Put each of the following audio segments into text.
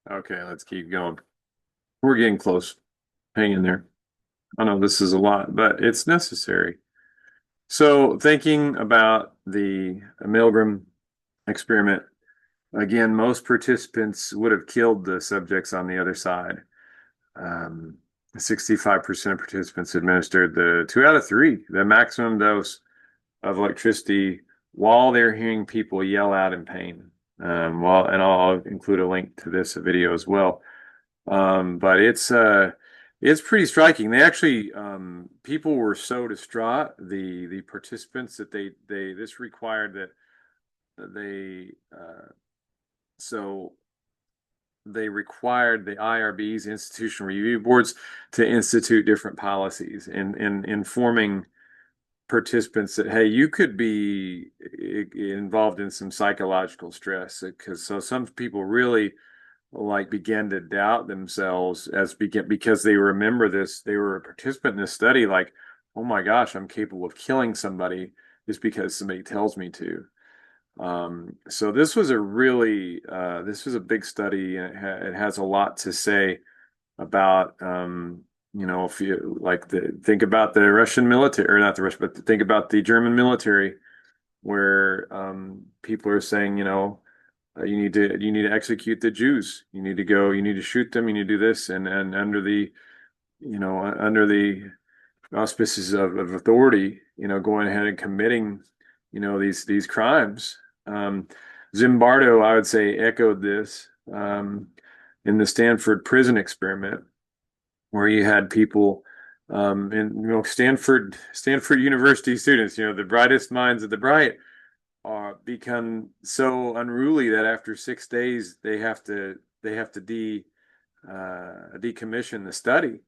Okay, let's keep going. We're getting close. Hang in there. I know this is a lot, but it's necessary. So, thinking about the Milgram experiment, again, most participants would have killed the subjects on the other side. Um, 65% of participants administered the 2 out of 3, the maximum dose of electricity while they're hearing people yell out in pain. And I'll include a link to this video as well. But it's pretty striking. They actually people were so distraught, the participants, that they this required that so they required the IRBs, institutional review boards, to institute different policies in informing participants that, hey, you could be involved in some psychological stress, because so some people really like began to doubt themselves because they remember this, they were a participant in this study, like, oh my gosh, I'm capable of killing somebody just because somebody tells me to. So this was a really this was a big study, and it has a lot to say about if you like think about the Russian military, or not the Russian, but think about the German military, where people are saying, you need to execute the Jews. You need to go, you need to shoot them, you need to do this, and under the under the auspices of authority, going ahead and committing, these crimes. Um, Zimbardo, I would say, echoed this in the Stanford prison experiment, where you had people in Stanford University students, the brightest minds of the bright, become so unruly that after 6 days they have to decommission the study.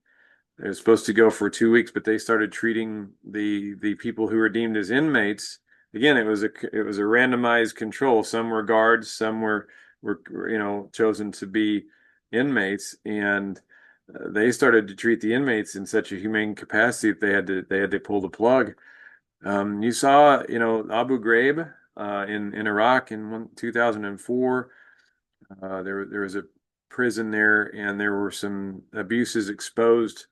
They're supposed to go for 2 weeks, but they started treating the people who were deemed as inmates. Again, it was a randomized control. Some were guards, some were chosen to be inmates, and they started to treat the inmates in such a humane capacity that they had to pull the plug. You saw, Abu Ghraib in Iraq in 2004. There was a prison there, and there were some abuses exposed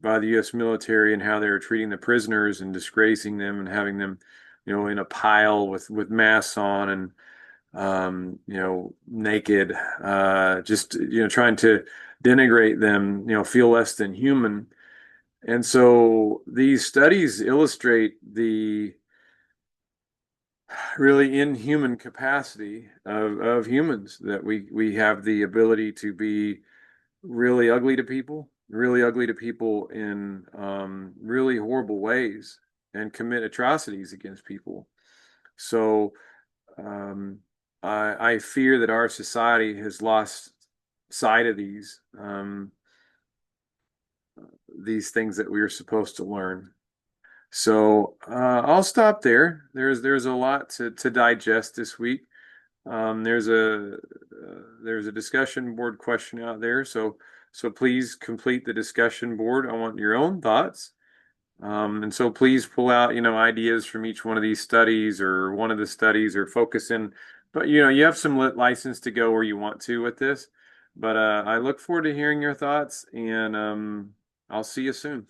by the U.S. military, and how they were treating the prisoners and disgracing them and having them, in a pile with masks on, and naked, just trying to denigrate them, feel less than human. And so these studies illustrate the really inhuman capacity of humans, that we have the ability to be really ugly to people in really horrible ways, and commit atrocities against people. So um, I fear that our society has lost sight of these things that we are supposed to learn. So I'll stop there. There's a lot to digest this week. There's a discussion board question out there, so please complete the discussion board. I want your own thoughts. And so please pull out, ideas from each one of these studies, or one of the studies, or focus in. But you have some license to go where you want to with this. But I look forward to hearing your thoughts, and I'll see you soon.